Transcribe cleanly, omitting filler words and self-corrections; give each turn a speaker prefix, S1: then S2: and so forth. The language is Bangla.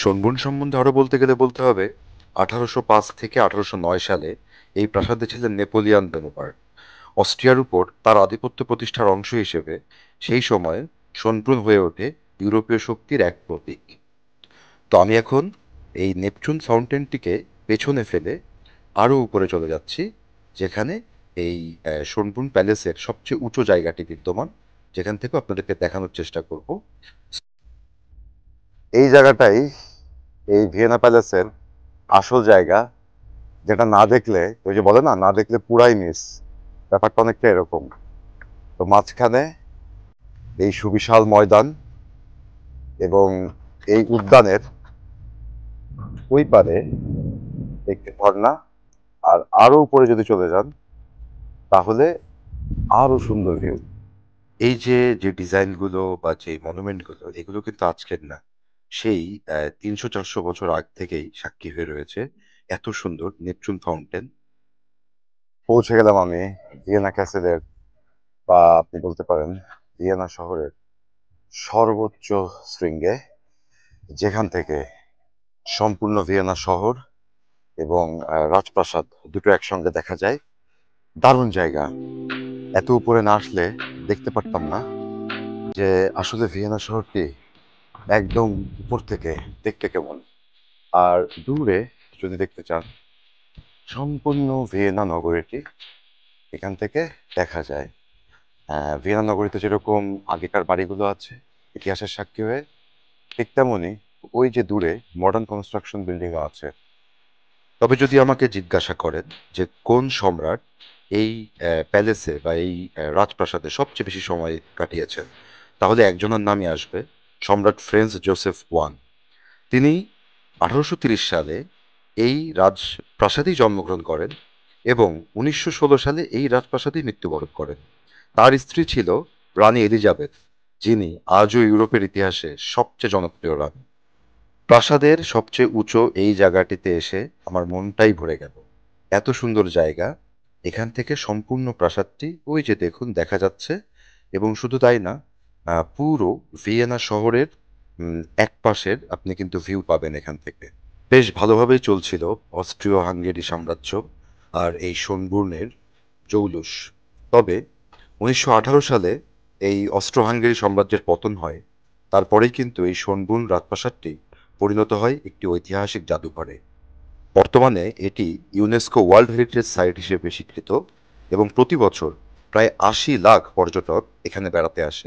S1: শোনবুন সম্বন্ধে আরো বলতে গেলে বলতে হবে 1805 থেকে 1809 সালে এই প্রাসাদে ছিলেন নেপোলিয়ান বেনোপার্ট। অস্ট্রিয়ার উপর তার আধিপত্য প্রতিষ্ঠার অংশ হিসেবে সেই সময় শোনব্রুন হয়ে ওঠে ইউরোপীয় শক্তির এক প্রতীক। তো আমি এখন এই নেপচুন ফাউন্টেনটিকে পেছনে ফেলে আরো উপরে চলে যাচ্ছি, যেখানে এই শোনব্রুন প্যালেসের সবচেয়ে উঁচু জায়গাটি বিদ্যমান, যেখান থেকে আপনাদেরকে দেখানোর চেষ্টা করব। এই জায়গাটাই এই ভিয়েনা প্যালেসের আসল জায়গা, যেটা না দেখলে ওই যে বলে না, না দেখলে পুরাই মিস। ব্যাপারটা অনেকটা এরকম। তো মাঝখানে এই সুবিশাল ময়দান এবং এই উদ্যানের ওই পারে একটি ঝর্ণা, আর আরো উপরে যদি চলে যান তাহলে আরো সুন্দর ভিউ। এই যে যে ডিজাইনগুলো বা যে মনুমেন্টগুলো, এগুলো কিন্তু আজকের না, সেই 300-400 বছর আগ থেকেই সাক্ষী হয়ে রয়েছে এত সুন্দর নেপচুন ফাউন্টেন। পৌঁছে গেলাম আমি ভিয়েনা ক্যাসেলের, বা আপনি বলতে পারেন ভিয়েনা শহরের সর্বোচ্চ শৃঙ্গে, যেখান থেকে সম্পূর্ণ ভিয়েনা শহর এবং রাজপ্রাসাদ দুটো একসঙ্গে দেখা যায়। দারুণ জায়গা। এত উপরে না আসলে দেখতে পারতাম না যে আসলে ভিয়েনা শহরটি একদম উপর থেকে দেখতে কেমন। আর দূরে যদি দেখতে চান, সম্পূর্ণ ভিয়েনা নগরীটি এখান থেকে দেখা যায়। ভিয়েনা নগরীতে যেরকম আগেকার বাড়িগুলো আছে ইতিহাসের সাক্ষী হয়ে, ঠিক তেমনই ওই যে দূরে মডার্ন কনস্ট্রাকশন বিল্ডিংও আছে। তবে যদি আমাকে জিজ্ঞাসা করেন যে কোন সম্রাট এই প্যালেসে বা এই রাজপ্রাসাদে সবচেয়ে বেশি সময় কাটিয়েছেন, তাহলে একজনের নামই আসবে, সম্রাট ফ্রেন্স জোসেফ ওয়ান। তিনি 1830 সালে এই রাজপ্রাসাদেই জন্মগ্রহণ করেন এবং 1916 সালে এই রাজপ্রাসাদেই মৃত্যুবরণ করেন। তার স্ত্রী ছিল রানী এলিজাবেথ, যিনি আজও ইউরোপের ইতিহাসে সবচেয়ে জনপ্রিয় রানী। প্রাসাদের সবচেয়ে উঁচু এই জায়গাটিতে এসে আমার মনটাই ভরে গেল। এত সুন্দর জায়গা। এখান থেকে সম্পূর্ণ প্রাসাদটি ওই যে দেখুন দেখা যাচ্ছে। এবং শুধু তাই না, পুরো ভিয়েনা শহরের এক পাশের আপনি কিন্তু ভিউ পাবেন এখান থেকে। বেশ ভালোভাবেই চলছিল অস্ট্রীয় হাঙ্গেরি সাম্রাজ্য আর এই শোনবুর্নের জৌলুস। তবে 1918 সালে এই অস্ট্রো হাঙ্গেরি সাম্রাজ্যের পতন হয়। তারপরেই কিন্তু এই শোনবুর্ন রাজপ্রাসাদটি পরিণত হয় একটি ঐতিহাসিক জাদুঘরে। বর্তমানে এটি ইউনেস্কো ওয়ার্ল্ড হেরিটেজ সাইট হিসেবে স্বীকৃত এবং প্রতি বছর প্রায় 80 লাখ পর্যটক এখানে বেড়াতে আসে।